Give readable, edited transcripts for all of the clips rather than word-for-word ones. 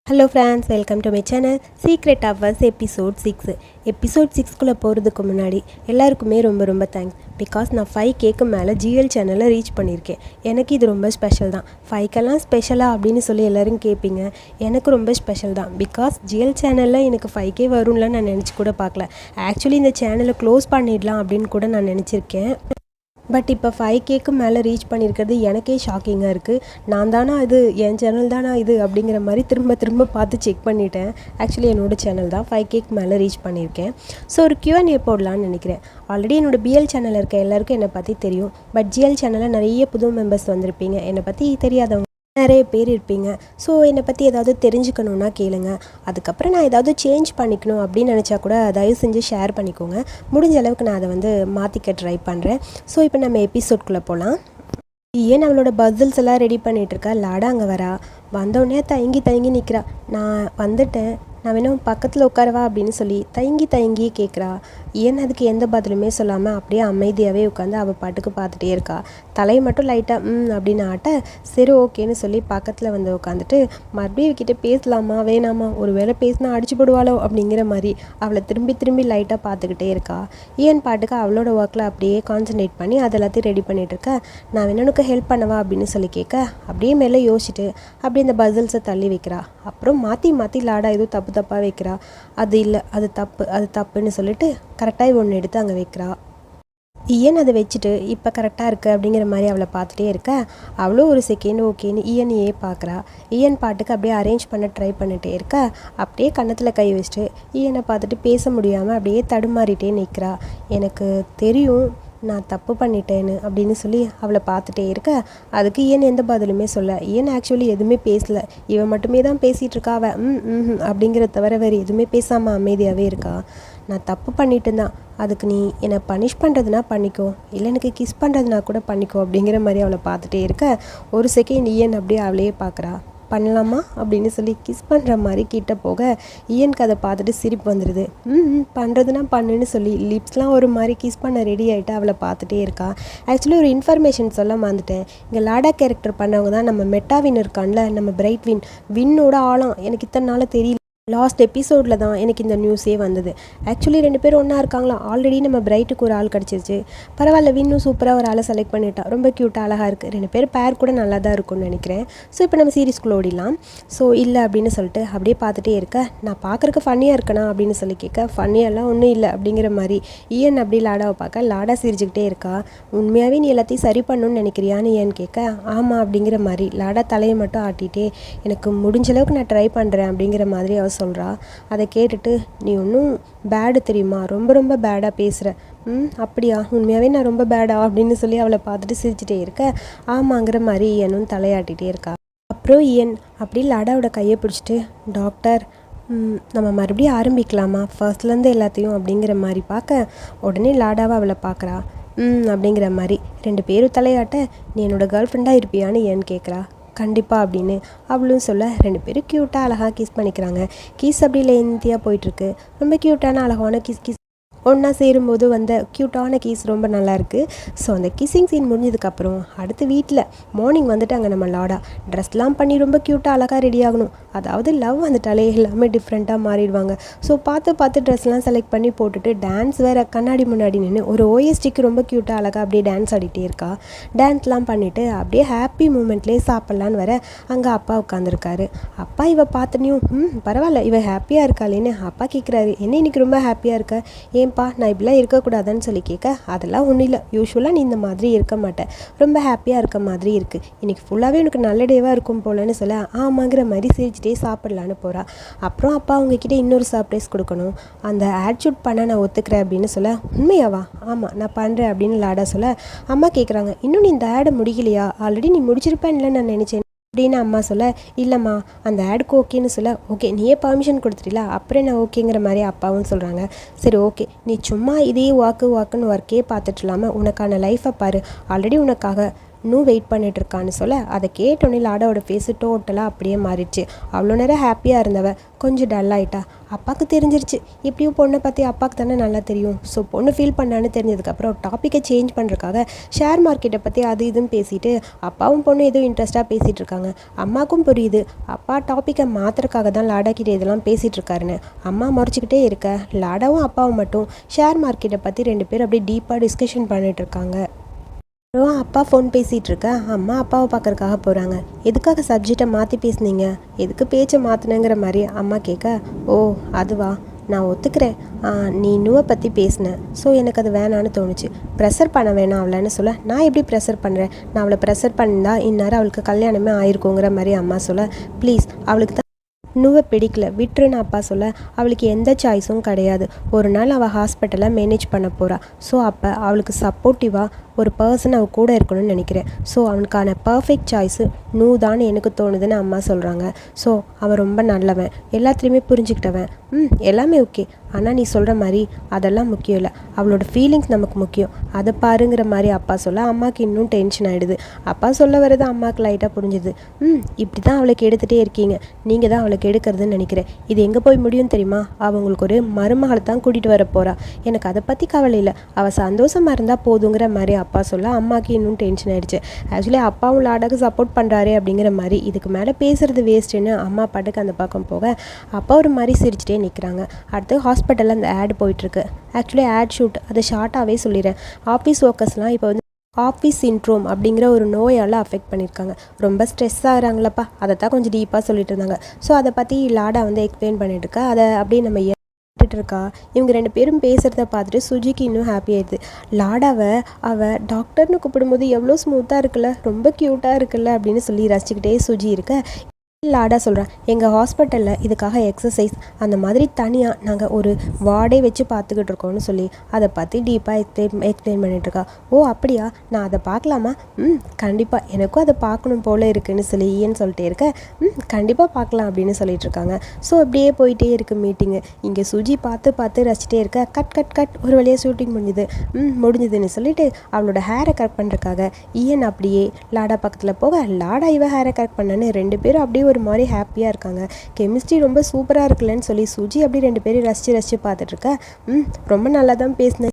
Hello friends, welcome to my channel secret hours episode 6. Episode 6குள்ளே போகிறதுக்கு முன்னாடி எல்லாருக்குமே ரொம்ப ரொம்ப தேங்க்ஸ். பிகாஸ் நான் 5Kக்கு மேலே ஜிஎல் சேனலை ரீச் பண்ணியிருக்கேன். எனக்கு இது ரொம்ப ஸ்பெஷல் தான். 5Kலாம் ஸ்பெஷலாக அப்படின்னு சொல்லி எல்லோரும் கேட்பீங்க. எனக்கு ரொம்ப ஸ்பெஷல் தான். பிகாஸ் ஜிஎல் சேனலில் எனக்கு 5K வரும்ல நான் நினச்சி கூட பார்க்கல. ஆக்சுவலி இந்த சேனலை க்ளோஸ் பண்ணிடலாம் அப்படின்னு கூட நான் நினச்சிருக்கேன். பட் இப்போ 5Kக்கு மேலே ரீச் பண்ணியிருக்கிறது எனக்கே ஷாக்கிங்காக இருக்குது. நான் தானா இது, என் சேனல் தானா இது அப்படிங்கிற மாதிரி திரும்ப திரும்ப பார்த்து செக் பண்ணிட்டேன். ஆக்சுவலி என்னோடய சேனல் தான் 5Kக்கு மேலே ரீச் பண்ணியிருக்கேன். ஸோ ஒரு Q&A போடலான்னு நினைக்கிறேன். ஆல்ரெடி என்னோடய பிஎல் சேனலில் இருக்க எல்லாருக்கும் என்னை பற்றி தெரியும். பட் ஜிஎல் சேனலில் நிறைய புது மெம்பர்ஸ் வந்திருப்பீங்க. என்னை பற்றி தெரியாதவங்க நிறைய பேர் இருப்பீங்க. ஸோ என்னை பற்றி ஏதாவது தெரிஞ்சுக்கணுன்னா கேளுங்க. அதுக்கப்புறம் நான் ஏதாவது சேஞ்ச் பண்ணிக்கணும் அப்படின்னு நினச்சா கூட தயவு செஞ்சு ஷேர் பண்ணிக்கோங்க. முடிஞ்ச அளவுக்கு நான் அதை மாற்றிக்க ட்ரை பண்ணுறேன். ஸோ இப்போ நம்ம எபிசோட்குள்ளே போகலாம். ஏன் அவளோட பசில்ஸ் எல்லாம் ரெடி பண்ணிகிட்ருக்கா. லாடா அங்கே வரா. வந்தோடனே தயங்கி நிற்கிறா. நான் வந்துட்டேன், நான் வேணும் பக்கத்தில் உட்காரவா அப்படின்னு சொல்லி தயங்கி கேட்குறா. ஏன் அதுக்கு எந்த பதிலுமே சொல்லாமல் அப்படியே அமைதியாகவே உட்காந்து அவள் பாட்டுக்கு பார்த்துட்டே இருக்கா. தலையை மட்டும் லைட்டாக அப்படின்னு ஆட்ட சரி ஓகேன்னு சொல்லி பக்கத்தில் வந்து உட்காந்துட்டு மறுபடியும் இவகிட்ட பேசலாமா வேணாமா, ஒரு வேளை பேசினா அடிச்சு போடுவாளோ அப்படிங்கிற மாதிரி அவளை திரும்பி லைட்டாக பார்த்துக்கிட்டே இருக்கா. ஏன் பாட்டுக்கு அவளோட ஒர்க்கில் அப்படியே கான்சன்ட்ரேட் பண்ணி அது எல்லாத்தையும் ரெடி பண்ணிகிட்டு இருக்க. நான் வேணும் உனக்கு ஹெல்ப் பண்ணவா அப்படின்னு சொல்லி கேட்க அப்படியே மேலே யோசிச்சுட்டு அப்படியே இந்த பசில்ஸை தள்ளி வைக்கிறா. அப்புறம் மாற்றி லாடா ஏதோ தப்பாக வைக்கிறா. அது இல்லை, அது தப்புன்னு சொல்லிட்டு கரெக்டாக ஒன்று எடுத்து அங்கே வைக்கிறா. ஈயன் அதை வச்சுட்டு இப்போ கரெக்டாக இருக்குது அப்படிங்கிற மாதிரி அவளை பார்த்துட்டே இருக்க. அவ்வளோ ஒரு செகண்ட் ஓகேன்னு ஈயனையே பார்க்குறா. ஈயன் பாட்டுக்கு அப்படியே அரேஞ்ச் பண்ண ட்ரை பண்ணிகிட்டே இருக்க. அப்படியே கன்னத்தில் கை வச்சுட்டு ஈயனை பார்த்துட்டு பேச முடியாமல் அப்படியே தடுமாறிட்டே நிற்கிறா. எனக்கு தெரியும் நான் தப்பு பண்ணிட்டேன்னு அப்படின்னு சொல்லி அவளை பார்த்துட்டே இருக்க. அதுக்கு ஈயன் எந்த பதிலுமே சொல்ல. ஈயன் ஆக்சுவலி எதுவுமே பேசலை. இவன் மட்டுமே தான் பேசிகிட்டு இருக்கா. அவள் அப்படிங்கிற தவிர வேறு எதுவுமே பேசாமல் அமைதியாகவே இருக்கா. நான் தப்பு பண்ணிட்டு தான், அதுக்கு நீ என்னை பனிஷ் பண்ணுறதுனா பண்ணிக்கோ, இல்லை எனக்கு கிஸ் பண்ணுறதுனா கூட பண்ணிக்கோ அப்படிங்கிற மாதிரி அவளை பார்த்துட்டே இருக்க. ஒரு செகண்ட் ஈயன் அப்படியே அவளையே பார்க்குறா. பண்ணலாமா அப்படின்னு சொல்லி கிஸ் பண்ணுற மாதிரி கிட்ட போக ஈயனுக்கு அதை பார்த்துட்டு சிரிப்பு வந்துடுது. பண்ணுறதுனா பண்ணுன்னு சொல்லி லிப்ஸ்லாம் ஒரு மாதிரி கிஸ் பண்ண ரெடி ஆகிட்டு அவளை பார்த்துட்டே இருக்கா. ஆக்சுவலி ஒரு இன்ஃபர்மேஷன் சொல்ல மறந்துட்டேன். இங்கே லாடா கேரக்டர் பண்ணவங்க தான் நம்ம மெட்டாவின் இருக்கான்ல, நம்ம பிரைட் வின்னோட ஆழம் எனக்கு இத்தனை நாள் தெரியல. லாஸ்ட் எபிசோடில் தான் எனக்கு இந்த நியூஸே வந்தது. ஆக்சுவலி 2 பேரும் ஒன்றா இருக்காங்களா. ஆல்ரெடி நம்ம பிரைட்டுக்கு ஒரு ஆள் கிடச்சிருச்சு. பரவாயில்ல, வின்னும் சூப்பராக ஒரு ஆளை செலக்ட் பண்ணிட்டா. ரொம்ப க்யூட்டாக அழகாக இருக்குது. 2 பேர் பேர் கூட நல்லா தான் இருக்கும்னு நினைக்கிறேன். ஸோ இப்போ நம்ம சீரீஸ்குள்ளே ஓடிடலாம். ஸோ இல்லை அப்படின்னு சொல்லிட்டு அப்படியே பார்த்துட்டே இருக்க. நான் பார்க்குறக்கு ஃபன்னியாக இருக்கணா அப்படின்னு சொல்லி கேட்க ஃபன்னியெல்லாம் ஒன்றும் இல்லை அப்படிங்கிற மாதிரி ஈயன் அப்படி லாடாவை பார்க்க லாடா சிரிச்சுக்கிட்டே இருக்கா. உண்மையாகவே நீ எல்லாத்தையும் சரி பண்ணணும்னு நினைக்கிறியான்னு ஏன்னு கேட்க ஆமாம் அப்படிங்கிற மாதிரி லாடா தலையை மட்டும் ஆட்டிகிட்டே எனக்கு முடிஞ்ச அளவுக்கு நான் ட்ரை பண்ணுறேன் அப்படிங்கிற மாதிரி அவள் சொல்கிறா. அதை கேட்டுட்டு நீ ஒன்றும் பேடு தெரியுமா, ரொம்ப பேடாக பேசுகிற. அப்படியா, உண்மையாகவே நான் ரொம்ப பேடா அப்படின்னு சொல்லி அவளை பார்த்துட்டு சிரிச்சிட்டே இருக்க. ஆமாங்கிற மாதிரி ஈயனும் தலையாட்டிகிட்டே இருக்கா. அப்புறம் ஈயன் அப்படி லாடாவோட கையை பிடிச்சிட்டு டாக்டர் நம்ம மறுபடியும் ஆரம்பிக்கலாமா ஃபர்ஸ்ட்லேருந்து எல்லாத்தையும் அப்படிங்கிற மாதிரி பார்க்க உடனே லாடாவை அவளை பார்க்குறா. அப்படிங்கிற மாதிரி 2 பேரும் தலையாட்ட நீ என்னோடய கேர்ள் ஃப்ரெண்டாக இருப்பியான்னு ஏன்னு கேட்குறா. கண்டிப்பாக அப்படின்னு அவளும் சொல்ல 2 பேரும் க்யூட்டாக அழகாக கிஸ் பண்ணிக்கிறாங்க. கிஸ் அப்படி லென்த்தியாக போயிட்டுருக்கு. ரொம்ப க்யூட்டான அழகான கிஸ் ஒன்றா சேரும்போது வந்த க்யூட்டான கீஸ் ரொம்ப நல்லாயிருக்கு. ஸோ அந்த கிஸ்ஸிங் சீன் முடிஞ்சதுக்கப்புறம் அடுத்து வீட்டில் மார்னிங் வந்துட்டாங்க நம்ம லாடா. ட்ரெஸ்லாம் பண்ணி ரொம்ப க்யூட்டாக அழகாக ரெடி ஆகணும். அதாவது லவ் வந்துட்டாலே எல்லாமே டிஃப்ரெண்ட்டாக மாறிடுவாங்க. ஸோ பார்த்து ட்ரெஸ்லாம் செலக்ட் பண்ணி போட்டுட்டு டான்ஸ் வேறு கண்ணாடி முன்னாடி நின்று ஒரு OSTக்கு ரொம்ப க்யூட்டாக அழகாக அப்படியே டான்ஸ் ஆடிட்டே இருக்கா. டான்ஸ்லாம் பண்ணிவிட்டு அப்படியே ஹாப்பி மூமெண்ட்லேயே சாப்பிட்லான்னு வர அங்கே அப்பா உட்காந்துருக்காரு. அப்பா இவ பார்த்துனையும் பரவாயில்ல இவ ஹாப்பியாக இருக்காளேன்னு அப்பா கேட்குறாரு. என்ன இன்னைக்கு ரொம்ப ஹாப்பியாக இருக்க, ஏன் நான் இப்படிலாம் இருக்கக்கூடாதுன்னு சொல்லி கேட்க அதெல்லாம் ஒன்றும் இல்லை, யூஸ்வலாக நீ இந்த மாதிரி இருக்க மாட்டேன், ரொம்ப ஹாப்பியாக இருக்க மாதிரி இருக்குது, இன்றைக்கி ஃபுல்லாகவே எனக்கு நல்ல டேவாக இருக்கும் போலன்னு சொல்ல ஆமாங்கிற மாதிரி சிரிச்சிட்டே சாப்பிட்லான்னு போகிறா. அப்புறம் அப்பா அவங்கக்கிட்ட இன்னொரு சர்ப்ரைஸ் கொடுக்கணும், அந்த ஆட் ஷூட் பண்ண நான் ஒத்துக்கிறேன் அப்படின்னு சொல்ல உண்மையாவா, ஆமாம் நான் பண்ணுறேன் அப்படின்னு லாடா சொல்ல அம்மா கேட்குறாங்க இன்னும் நீ இந்த ஆடை முடிக்கலையா, ஆல்ரெடி நீ முடிச்சிருப்பேன்ல நான் நினச்சேன் அப்படின்னு அம்மா சொல்ல இல்லைம்மா அந்த ஆடுக்கு ஓகேன்னு சொல்ல ஓகே நீயே பர்மிஷன் கொடுத்துட்டீங்களா அப்புறம் நான் ஓகேங்கிற மாதிரி அப்பாவும் சொல்கிறாங்க. சரி ஓகே நீ சும்மா இதே வாக்குன்னு ஒர்க்கே பார்த்துட்டு இல்லாமல் உனக்கான லைஃப்பை பாரு, ஆல்ரெடி உனக்காக இன்னும் வெயிட் பண்ணிட்டு இருக்கான்னு சொல்ல அதை கேட்டோன்னே லாடாவோட ஃபேஸு டோட்டலாக அப்படியே மாறிடுச்சு. அவ்வளோ நேரம் ஹாப்பியாக இருந்தவ கொஞ்சம் டல் ஆகிட்டா. அப்பாவுக்கு தெரிஞ்சிருச்சு, இப்படியும் பொண்ணை பற்றி அப்பாவுக்கு தானே நல்லா தெரியும். ஸோ பொண்ணு ஃபீல் பண்ணான்னு தெரிஞ்சதுக்கப்புறம் டாப்பிக்கை சேஞ்ச் பண்ணுறதுக்காக ஷேர் மார்க்கெட்டை பற்றி அது இதுன்னு பேசிட்டு அப்பாவும் பொண்ணு எதுவும் இன்ட்ரெஸ்ட்டாக பேசிகிட்டு இருக்காங்க. அம்மாவுக்கும் புரியுது அப்பா டாப்பிக்கை மாற்றுறதுக்காக தான் லாடா கிட்ட இதெல்லாம் பேசிகிட்டு இருக்காருன்னு. அம்மா முறைச்சிக்கிட்டே இருக்க லாடாவும் அப்பாவும் மட்டும் ஷேர் மார்க்கெட்டை பற்றி 2 பேர் அப்படியே டீப்பாக டிஸ்கஷன் பண்ணிட்டு இருக்காங்க. அப்பா ஃபோன் பேசிகிட்டு இருக்க அம்மா அப்பாவை பார்க்கறக்காக போகிறாங்க. எதுக்காக சப்ஜெக்டை மாற்றி பேசுனீங்க, எதுக்கு பேச்சை மாற்றினங்கிற மாதிரி அம்மா கேட்க, ஓ அதுவா, நான் ஒத்துக்கிறேன், நீ நுவை பற்றி பேசினேன், ஸோ எனக்கு அது வேணான்னு தோணுச்சு. ப்ரெஷர் பண்ண வேணாம் அவளைன்னு சொல்ல, நான் எப்படி ப்ரெஷர் பண்ணுறேன், நான் அவளை ப்ரெஷர் பண்ணியிருந்தா இந்நேரம் அவளுக்கு கல்யாணமே ஆயிருக்குங்கிற மாதிரி அம்மா சொல்ல, ப்ளீஸ் அவளுக்கு நுவை பிடிக்கல விட்டுருன்னு அப்பா சொல்ல, அவளுக்கு எந்த சாய்ஸும் கிடையாது. ஒரு நாள் அவள் ஹாஸ்பிட்டலில் மேனேஜ் பண்ண போகிறா. ஸோ அப்போ அவளுக்கு சப்போர்ட்டிவாக ஒரு பர்சன் அவள் கூட இருக்கணும்னு நினைக்கிறேன். ஸோ அவனுக்கான பர்ஃபெக்ட் சாய்ஸு நூ தான் எனக்கு தோணுதுன்னு அம்மா சொல்கிறாங்க. ஸோ அவன் ரொம்ப நல்லவன், எல்லாத்துலேயுமே புரிஞ்சுக்கிட்டவன், எல்லாமே ஓகே. ஆனால் நீ சொல்கிற மாதிரி அதெல்லாம் முக்கியம் இல்லை, அவளோட ஃபீலிங்ஸ் நமக்கு முக்கியம், அதை பாருங்கிற மாதிரி அப்பா சொல்ல அம்மாவுக்கு இன்னும் டென்ஷன் ஆகிடுது. அப்பா சொல்ல வர்றது அம்மாவுக்கு லைட்டாக புரிஞ்சுது. இப்படி தான் அவளுக்கு எடுத்துகிட்டே இருக்கீங்க, நீங்கள் தான் அவளுக்கு எடுக்கிறதுன்னு நினைக்கிறேன். இது எங்கே போய் முடியும் தெரியுமா, அவங்களுக்கு ஒரு மருமகளை தான் கூட்டிகிட்டு வர போகிறா. எனக்கு அதை பற்றி கவலை இல்லை, அவள் சந்தோஷமாக இருந்தால் போதுங்கிற மாதிரி அப்பா சொல்ல அம்மாவுக்கு இன்னும் டென்ஷன் ஆகிடுச்சு. ஆக்சுவலி அப்பாவும் லாடாக்கு சப்போர்ட் பண்ணுறாரு அப்படிங்கிற மாதிரி இதுக்கு மேலே பேசுகிறது வேஸ்ட்டுன்னு அம்மா பாட்டுக்கு அந்த பக்கம் போக அப்பா ஒரு மாதிரி சிரிச்சிட்டே நிற்கிறாங்க. அடுத்து ஹாஸ்பிட்டலில் அந்த ஆட் போயிட்டுருக்கு. ஆக்சுவலி ஆட் ஷூட் அதை ஷார்ட்டாகவே சொல்லிடுறேன். ஆஃபீஸ் ஒர்க்கர்ஸ்லாம் இப்போ வந்து ஆஃபீஸ் சின்ட்ரோம் அப்படிங்கிற ஒரு நோயால் அஃபெக்ட் பண்ணியிருக்காங்க. ரொம்ப ஸ்ட்ரெஸ் ஆகிறாங்களப்பா, அதை தான் கொஞ்சம் டீப்பாக சொல்லிட்டு இருந்தாங்க. ஸோ அதை பற்றி லாடா வந்து எக்ஸ்பிளைன் பண்ணிட்டு இருக்கா. அதை அப்படியே நம்ம இருக்கா. இவங்க 2 பேரும் பேசுகிறத பார்த்துட்டு சுஜிக்கு இன்னும் ஹாப்பி ஆயிடுது. லாடாவை அவள் டாக்டர்னு கூப்பிடும்போது எவ்வளோ ஸ்மூத்தாக இருக்குல்ல, ரொம்ப க்யூட்டாக இருக்குல்ல அப்படின்னு சொல்லி ரசிச்சுக்கிட்டே சுஜி இருக்க லாடா சொல்கிறேன், எங்கள் ஹாஸ்பிட்டலில் இதுக்காக எக்ஸசைஸ் அந்த மாதிரி தனியாக நாங்கள் ஒரு வார்டே வச்சு பார்த்துக்கிட்டு இருக்கோம்னு சொல்லி அதை பற்றி டீப்பாக எக்ஸ்பிளைன் பண்ணிகிட்ருக்கா. ஓ அப்படியா, நான் அதை பார்க்கலாமா, கண்டிப்பாக எனக்கும் அதை பார்க்கணும் போல் இருக்குன்னு சொல்லி ஏன்னு சொல்லிட்டே இருக்க, கண்டிப்பாக பார்க்கலாம் அப்படின்னு சொல்லிட்டு இருக்காங்க. ஸோ அப்படியே போயிட்டே இருக்குது மீட்டிங்கு. இங்கே சுஜி பார்த்து ரசிச்சிட்டே இருக்க கட் கட் கட் ஒரு வழியாக ஷூட்டிங் முடிஞ்சுதுன்னு சொல்லிட்டு அவளோட ஹேரை கரெக்ட் பண்ணுறதுக்காக ஈயன் அப்படியே லாடா பக்கத்தில் போக லாடா இவ ஹேரை கரெக்ட் பண்ணன்னு 2 பேரும் அப்படியே ஒரு மாதிரி ஹாப்பியாக இருக்காங்க. கெமிஸ்ட்ரி ரொம்ப சூப்பராக இருக்குல்லன்னு சொல்லி சுஜி அப்படி 2 பேரும் ரசித்து பார்த்துட்ருக்க. ரொம்ப நல்லா தான் பேசினேன்.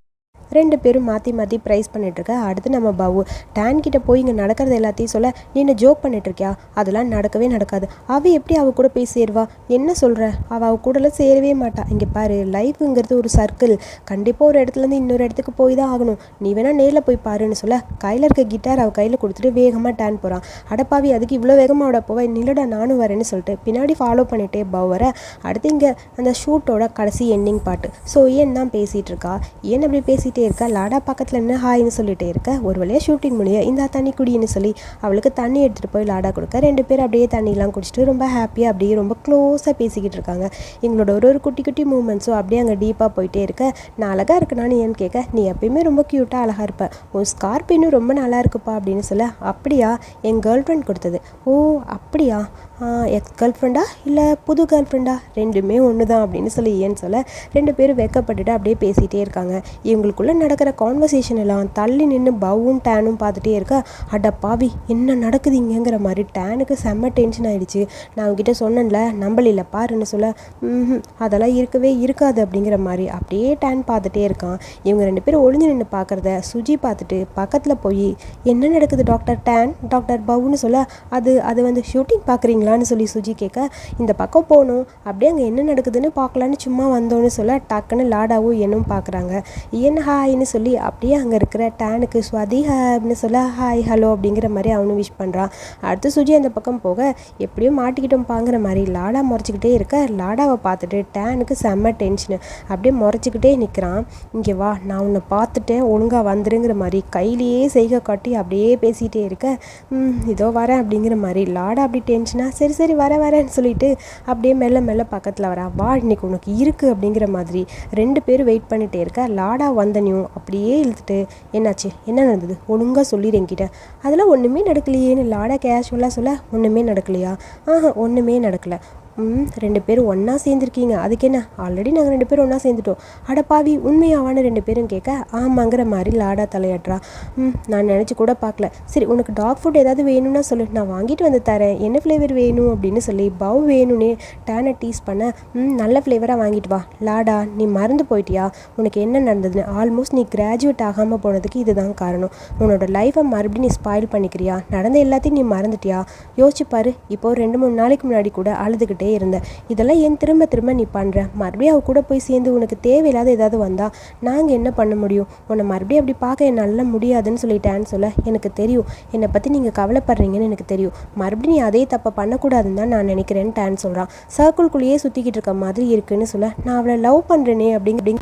2 பேரும் மாற்றி ப்ரைஸ் பண்ணிகிட்ருக்க. அடுத்து நம்ம பாவு டேன் கிட்டே போய் இங்கே நடக்கிறது எல்லாத்தையும் சொல்ல, நீ என்ன ஜோக் பண்ணிகிட்ருக்கியா, அதெல்லாம் நடக்கவே நடக்காது, அவள் எப்படி அவள் கூட போய் சேருவா, என்ன சொல்கிற, அவள் கூடலாம் சேரவே மாட்டா. இங்கே பாரு, லைஃபுங்கிறது ஒரு சர்க்கிள், கண்டிப்பாக ஒரு இடத்துலேருந்து இன்னொரு இடத்துக்கு போய் தான் ஆகணும், நீ வேணால் நேரில் போய் பாருன்னு சொல்ல கையில் இருக்க கிட்டார் அவள் கையில் கொடுத்துட்டு வேகமாக டேன் போகிறான். அடப்பாவி, அதுக்கு இவ்வளோ வேகமாக அவட போவா, நில்லடா நானும் வரேன்னு சொல்லிட்டு பின்னாடி ஃபாலோ பண்ணிகிட்டே பாவு வர. அடுத்து இங்கே அந்த ஷூட்டோட கடைசி எண்டிங் பாட்டு. ஸோ ஏன் தான் பேசிகிட்டு இருக்கா, ஏன் அப்படி பேசிகிட்டே இருக்க, லாடா பக்கத்தில் என்ன ஹாய்னு சொல்லிட்டே இருக்க. ஒரு வழியாக ஷூட்டிங் முடிய இந்த தண்ணி குடின்னு சொல்லி அவளுக்கு தண்ணி எடுத்துகிட்டு போய் லாடா கொடுக்க 2 பேர் அப்படியே தண்ணிலாம் குடிச்சிட்டு ரொம்ப ஹாப்பியாக அப்படியே ரொம்ப க்ளோஸாக பேசிக்கிட்டு இருக்காங்க. எங்களோட ஒரு குட்டி மூமெண்ட்ஸும் அப்படியே அங்கே டீப்பாக போயிட்டே இருக்க. நான் அழகாக இருக்கனான்னு ஏன்னு கேட்க, நீ எப்பயுமே ரொம்ப க்யூட்டாக அழகாக இருப்ப, உன் ஸ்கார்பினும் ரொம்ப நல்லா இருக்குப்பா அப்படின்னு சொல்ல, அப்படியா, என் கேர்ள் ஃப்ரெண்ட் கொடுத்தது. ஓ அப்படியா, எக்ஸ் கேர்ள் ஃப்ரெண்டா இல்லை புது கேர்ள் ஃப்ரெண்டா, ரெண்டுமே ஒன்று தான் அப்படின்னு சொல்லி ஏன்னு சொல்ல 2 பேரும் வெக்கப்பட்டுட்டு அப்படியே பேசிகிட்டே இருக்காங்க. இவங்களுக்குள்ளே நடக்கிற கான்வர்சேஷன் எல்லாம் தள்ளி நின்று பவும் டேனும் பார்த்துட்டே இருக்க. அட பாவி, என்ன நடக்குது இங்கேங்கிற மாதிரி டேனுக்கு செம்ம டென்ஷன் ஆகிடுச்சு. நான் அவங்ககிட்ட சொன்னேன்ல நம்பல பாருன்னு சொல்ல, அதெல்லாம் இருக்கவே இருக்காது அப்படிங்கிற மாதிரி அப்படியே டேன் பார்த்துட்டே இருக்கான். இவங்க 2 பேரும் ஒளிஞ்சு நின்று பார்க்குறத சுஜி பார்த்துட்டு பக்கத்தில் போய், என்ன நடக்குது டாக்டர் டேன், டாக்டர் பவுன்னு சொல்ல, அது வந்து ஷூட்டிங் பார்க்குறீங்களா சொல்லி சுஜி கேட்க, இந்த பக்கம் போகணும், அப்படியே அங்கே என்ன நடக்குதுன்னு பார்க்கலான்னு சும்மா வந்தோன்னு சொல்ல டக்குன்னு லாடாவும் என்னும் பார்க்குறாங்க. ஏன் ஹாய்னு சொல்லி அப்படியே அங்கே இருக்கிற டேனுக்கு ஸ்வாதி ஹாப்னு சொல்ல ஹாய் ஹலோ அப்படிங்கிற மாதிரி அவனும் விஷ் பண்ணுறான். அடுத்து சுஜி அந்த பக்கம் போக எப்படியும் மாட்டிக்கிட்டோம் பாங்கிற மாதிரி லாடா முறைச்சிக்கிட்டே இருக்க. லாடாவை பார்த்துட்டு டேனுக்கு செம்ம டென்ஷனு, அப்படியே முறைச்சிக்கிட்டே நிற்கிறான். இங்கே வா, நான் உன்னை பார்த்துட்டேன், ஒழுங்காக வந்துருங்கிற மாதிரி கையிலேயே செய்கை காட்டி அப்படியே பேசிகிட்டே இருக்க. இதோ வரேன் அப்படிங்கிற மாதிரி லாடா அப்படி டென்ஷனாக சரி வரேன்னு சொல்லிட்டு அப்படியே மெல்ல பக்கத்தில் வரா. வா, இன்னைக்கு உனக்கு இருக்குது அப்படிங்கிற மாதிரி 2 பேரும் வெயிட் பண்ணிகிட்டே இருக்க. லாடா வந்தனையும் அப்படியே இழுத்துட்டு, என்னாச்சு, என்ன நடந்தது, ஒழுங்காக சொல்லிடு என்கிட்ட. அதெல்லாம் ஒன்றுமே நடக்கலையேன்னு லாடா கேஷுவலாக சொல்ல, ஒன்றுமே நடக்கலையா, ஒன்றுமே நடக்கலை, 2 பேரும் ஒன்றா சேர்ந்துருக்கீங்க, அதுக்கு என்ன, ஆல்ரெடி நாங்கள் 2 பேரும் ஒன்றா சேர்ந்துட்டோம். அடப்பாவி உண்மையாவான்னு 2 பேரும் கேட்க ஆமாங்கிற மாதிரி லாடா தலையாடுறா. நான் நினச்சி கூட பார்க்கல. சரி உனக்கு டாக் ஃபுட் ஏதாவது வேணும்னா சொல்லு, நான் வாங்கிட்டு வந்து தரேன். என்ன ஃப்ளேவர் வேணும் அப்படின்னு சொல்லி பவ் வேணும்னே டேனை டீஸ் பண்ண நல்ல ஃப்ளேவராக வாங்கிட்டு வா. லாடா நீ மறந்து போயிட்டியா உனக்கு என்ன நடந்ததுன்னு? ஆல்மோஸ்ட் நீ கிராஜுவேட் ஆகாமல் போனதுக்கு இதுதான் காரணம். உன்னோட லைஃப்பை மறுபடியும் நீ ஸ்பாயில் பண்ணிக்கிறியா? நடந்த எல்லாத்தையும் நீ மறந்துட்டியா? யோசிச்சு பாரு. இப்போது 2-3 நாளைக்கு முன்னாடி கூட அழுதுகிட்டே இருந்த. இதெல்லாம் ஏன் திரும்ப திரும்ப நீ பண்ணுற? மறுபடியும் அவ கூட போய் சேர்ந்து உனக்கு தேவையில்லாத ஏதாவது வந்தால் நாங்கள் என்ன பண்ண முடியும்? உன்னை மறுபடியும் அப்படி பார்க்க என்னால் முடியாதுன்னு சொல்லிட்டேன்னு சொல்ல, எனக்கு தெரியும் என்னை பற்றி நீங்கள் கவலைப்படுறீங்கன்னு எனக்கு தெரியும். மறுபடியும் நீ அதே தப்பை பண்ணக்கூடாதுன்னு தான் நான் நினைக்கிறேன்ட்டான்னு சொல்கிறான். சர்க்கிள்குள்ளேயே சுற்றிக்கிட்டு இருக்க மாதிரி இருக்குன்னு சொல்ல, நான் அவளை லவ் பண்ணுறேனே அப்படிங்க